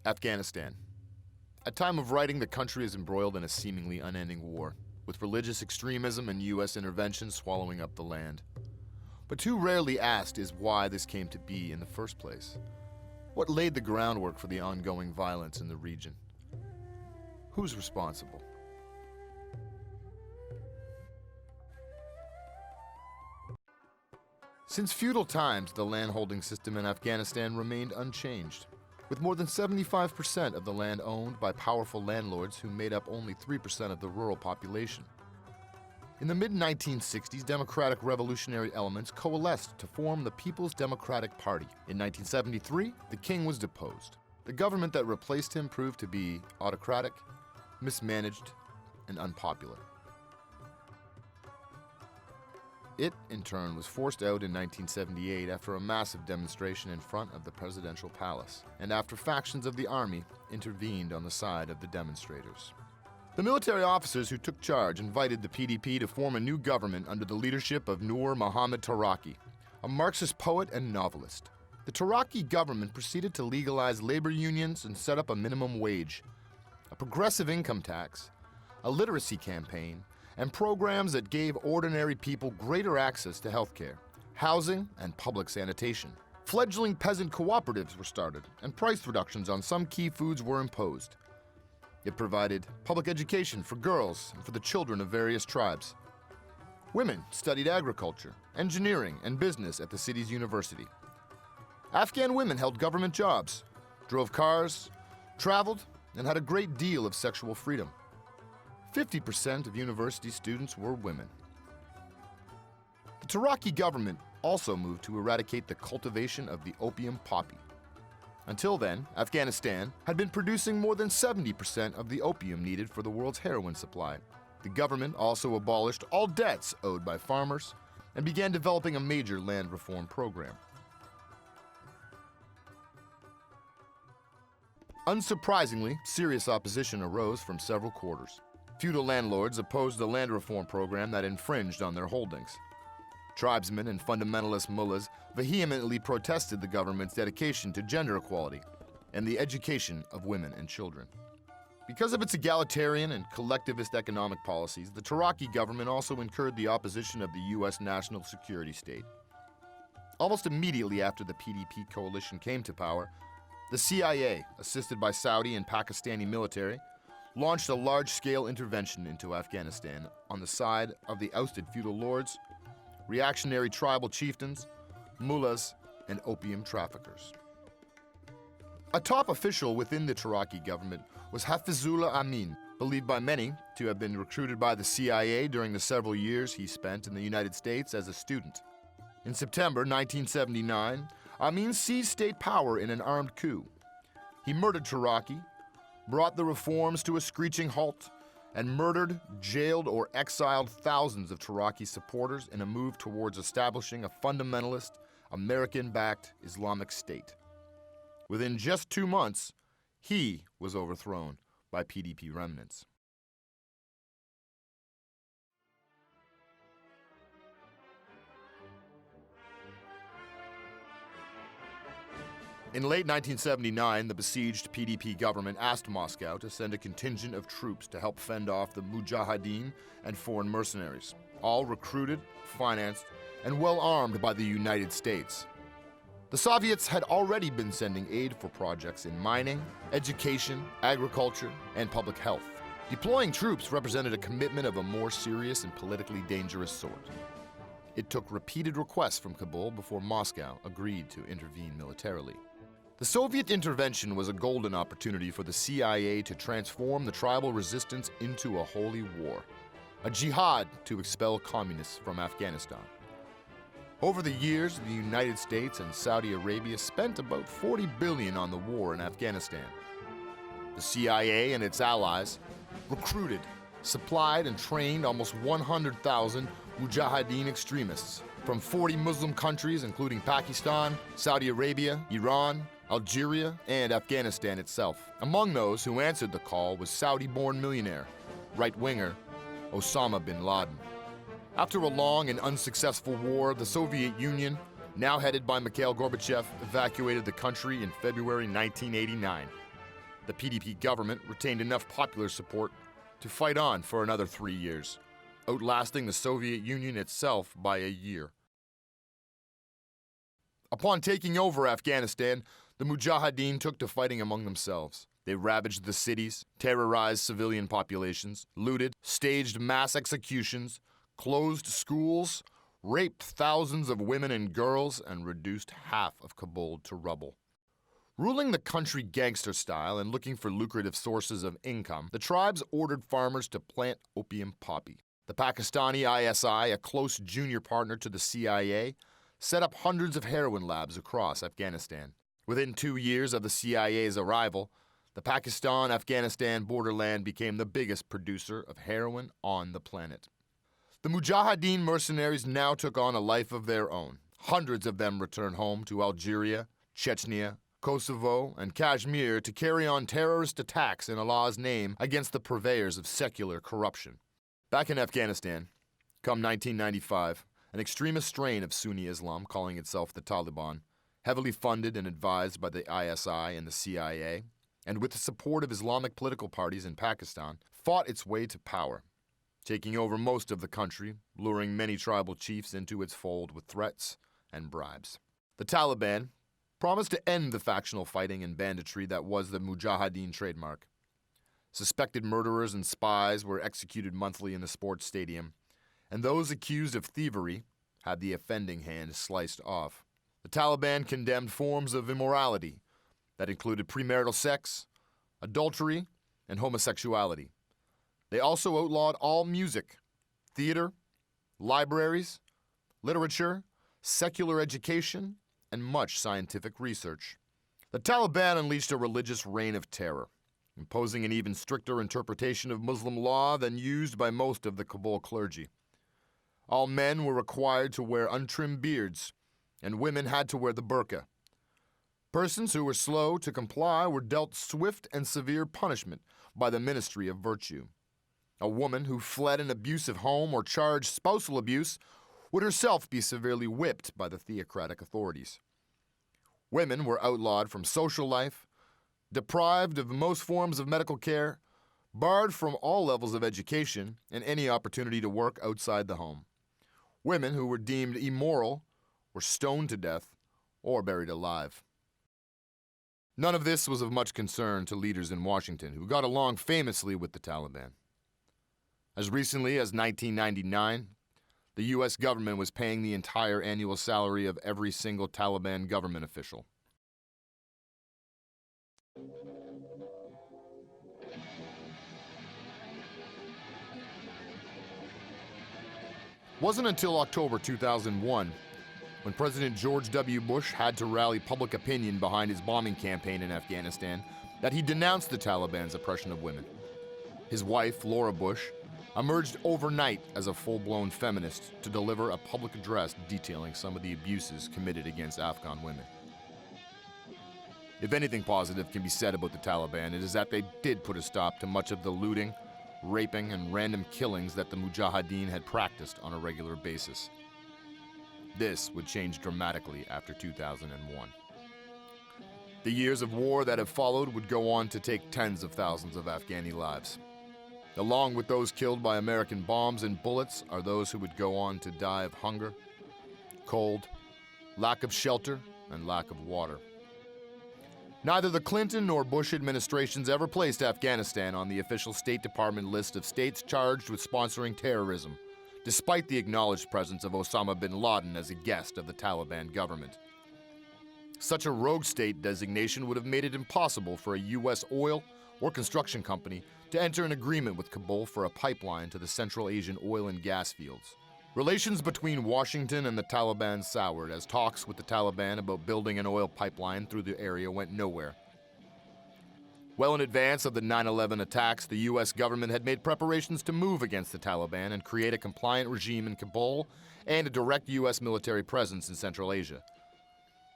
Afghanistan. At time of writing, the country is embroiled in a seemingly unending war, with religious extremism and U.S. intervention swallowing up the land. But too rarely asked is why this came to be in the first place. What laid the groundwork for the ongoing violence in the region? Who's responsible? Since feudal times, the landholding system in Afghanistan remained unchanged, with more than 75% of the land owned by powerful landlords who made up only 3% of the rural population. In the mid-1960s, democratic revolutionary elements coalesced to form the People's Democratic Party. In 1973, the king was deposed. The government that replaced him proved to be autocratic, mismanaged, and unpopular. It, in turn, was forced out in 1978 after a massive demonstration in front of the presidential palace, and after factions of the army intervened on the side of the demonstrators. The military officers who took charge invited the PDP to form a new government under the leadership of Nur Muhammad Taraki, a Marxist poet and novelist. The Taraki government proceeded to legalize labor unions and set up a minimum wage, a progressive income tax, a literacy campaign, and programs that gave ordinary people greater access to healthcare, housing, and public sanitation. Fledgling peasant cooperatives were started, and price reductions on some key foods were imposed. It provided public education for girls and for the children of various tribes. Women studied agriculture, engineering, and business at the city's university. Afghan women held government jobs, drove cars, traveled, and had a great deal of sexual freedom. 50% of university students were women. The Taraki government also moved to eradicate the cultivation of the opium poppy. Until then, Afghanistan had been producing more than 70% of the opium needed for the world's heroin supply. The government also abolished all debts owed by farmers and began developing a major land reform program. Unsurprisingly, serious opposition arose from several quarters. Feudal landlords opposed the land reform program that infringed on their holdings. Tribesmen and fundamentalist mullahs vehemently protested the government's dedication to gender equality and the education of women and children. Because of its egalitarian and collectivist economic policies, the Taraki government also incurred the opposition of the U.S. national security state. Almost immediately after the PDP coalition came to power, the CIA, assisted by Saudi and Pakistani military, launched a large-scale intervention into Afghanistan on the side of the ousted feudal lords, reactionary tribal chieftains, mullahs, and opium traffickers. A top official within the Taraki government was Hafizullah Amin, believed by many to have been recruited by the CIA during the several years he spent in the United States as a student. In September 1979, Amin seized state power in an armed coup. He murdered Taraki, brought the reforms to a screeching halt, and murdered, jailed, or exiled thousands of Taraki supporters in a move towards establishing a fundamentalist, American-backed Islamic State. Within just 2 months, he was overthrown by PDP remnants. In late 1979, the besieged PDP government asked Moscow to send a contingent of troops to help fend off the Mujahideen and foreign mercenaries, all recruited, financed, and well armed by the United States. The Soviets had already been sending aid for projects in mining, education, agriculture, and public health. Deploying troops represented a commitment of a more serious and politically dangerous sort. It took repeated requests from Kabul before Moscow agreed to intervene militarily. The Soviet intervention was a golden opportunity for the CIA to transform the tribal resistance into a holy war, a jihad to expel communists from Afghanistan. Over the years, the United States and Saudi Arabia spent about $40 billion on the war in Afghanistan. The CIA and its allies recruited, supplied, and trained almost 100,000 Mujahideen extremists from 40 Muslim countries, including Pakistan, Saudi Arabia, Iran, Algeria, and Afghanistan itself. Among those who answered the call was Saudi-born millionaire, right-winger Osama bin Laden. After a long and unsuccessful war, the Soviet Union, now headed by Mikhail Gorbachev, evacuated the country in February 1989. The PDP government retained enough popular support to fight on for another 3 years, outlasting the Soviet Union itself by a year. Upon taking over Afghanistan, the Mujahideen took to fighting among themselves. They ravaged the cities, terrorized civilian populations, looted, staged mass executions, closed schools, raped thousands of women and girls, and reduced half of Kabul to rubble. Ruling the country gangster style and looking for lucrative sources of income, the tribes ordered farmers to plant opium poppy. The Pakistani ISI, a close junior partner to the CIA, set up hundreds of heroin labs across Afghanistan. Within 2 years of the CIA's arrival, the Pakistan-Afghanistan borderland became the biggest producer of heroin on the planet. The Mujahideen mercenaries now took on a life of their own. Hundreds of them returned home to Algeria, Chechnya, Kosovo, and Kashmir to carry on terrorist attacks in Allah's name against the purveyors of secular corruption. Back in Afghanistan, come 1995, an extremist strain of Sunni Islam, calling itself the Taliban, heavily funded and advised by the ISI and the CIA, and with the support of Islamic political parties in Pakistan, fought its way to power, taking over most of the country, luring many tribal chiefs into its fold with threats and bribes. The Taliban promised to end the factional fighting and banditry that was the Mujahideen trademark. Suspected murderers and spies were executed monthly in the sports stadium, and those accused of thievery had the offending hand sliced off. The Taliban condemned forms of immorality that included premarital sex, adultery, and homosexuality. They also outlawed all music, theater, libraries, literature, secular education, and much scientific research. The Taliban unleashed a religious reign of terror, imposing an even stricter interpretation of Muslim law than used by most of the Kabul clergy. All men were required to wear untrimmed beards, and women had to wear the burqa. Persons who were slow to comply were dealt swift and severe punishment by the Ministry of Virtue. A woman who fled an abusive home or charged spousal abuse would herself be severely whipped by the theocratic authorities. Women were outlawed from social life, deprived of most forms of medical care, barred from all levels of education and any opportunity to work outside the home. Women who were deemed immoral were stoned to death or buried alive. None of this was of much concern to leaders in Washington, who got along famously with the Taliban. As recently as 1999, the U.S. government was paying the entire annual salary of every single Taliban government official. It wasn't until October 2001, when President George W. Bush had to rally public opinion behind his bombing campaign in Afghanistan, that he denounced the Taliban's oppression of women. His wife, Laura Bush, emerged overnight as a full-blown feminist to deliver a public address detailing some of the abuses committed against Afghan women. If anything positive can be said about the Taliban, it is that they did put a stop to much of the looting, raping, and random killings that the Mujahideen had practiced on a regular basis. This would change dramatically after 2001. The years of war that have followed would go on to take tens of thousands of Afghani lives. Along with those killed by American bombs and bullets are those who would go on to die of hunger, cold, lack of shelter, and lack of water. Neither the Clinton nor Bush administrations ever placed Afghanistan on the official State Department list of states charged with sponsoring terrorism, despite the acknowledged presence of Osama bin Laden as a guest of the Taliban government. Such a rogue state designation would have made it impossible for a U.S. oil or construction company to enter an agreement with Kabul for a pipeline to the Central Asian oil and gas fields. Relations between Washington and the Taliban soured as talks with the Taliban about building an oil pipeline through the area went nowhere. Well in advance of the 9/11 attacks, the U.S. government had made preparations to move against the Taliban and create a compliant regime in Kabul and a direct U.S. military presence in Central Asia.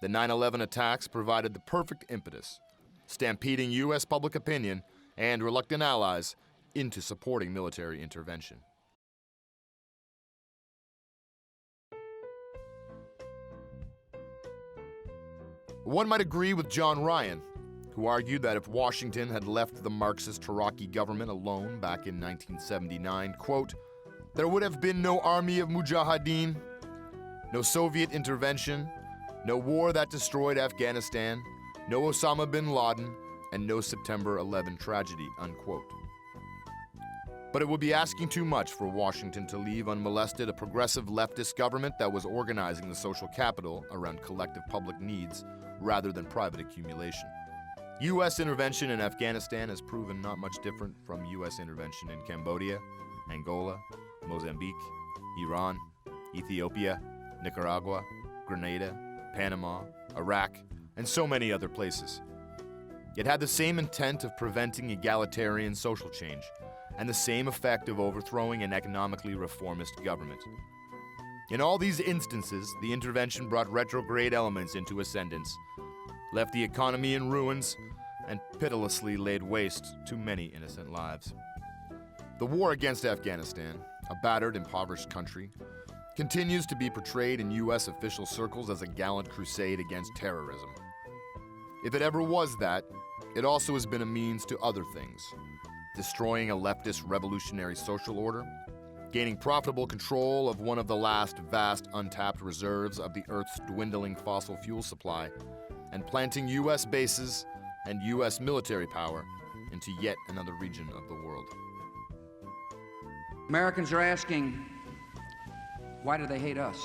The 9/11 attacks provided the perfect impetus, stampeding U.S. public opinion and reluctant allies into supporting military intervention. One might agree with John Ryan, who argued that if Washington had left the Marxist Taraki government alone back in 1979, quote, there would have been no army of mujahideen, no Soviet intervention, no war that destroyed Afghanistan, no Osama bin Laden, and no September 11 tragedy, unquote. But it would be asking too much for Washington to leave unmolested a progressive leftist government that was organizing the social capital around collective public needs rather than private accumulation. U.S. intervention in Afghanistan has proven not much different from U.S. intervention in Cambodia, Angola, Mozambique, Iran, Ethiopia, Nicaragua, Grenada, Panama, Iraq, and so many other places. It had the same intent of preventing egalitarian social change and the same effect of overthrowing an economically reformist government. In all these instances, the intervention brought retrograde elements into ascendance, left the economy in ruins, and pitilessly laid waste to many innocent lives. The war against Afghanistan, a battered, impoverished country, continues to be portrayed in U.S. official circles as a gallant crusade against terrorism. If it ever was that, it also has been a means to other things: destroying a leftist revolutionary social order, gaining profitable control of one of the last vast untapped reserves of the Earth's dwindling fossil fuel supply, and planting U.S. bases and U.S. military power into yet another region of the world. Americans are asking, why do they hate us?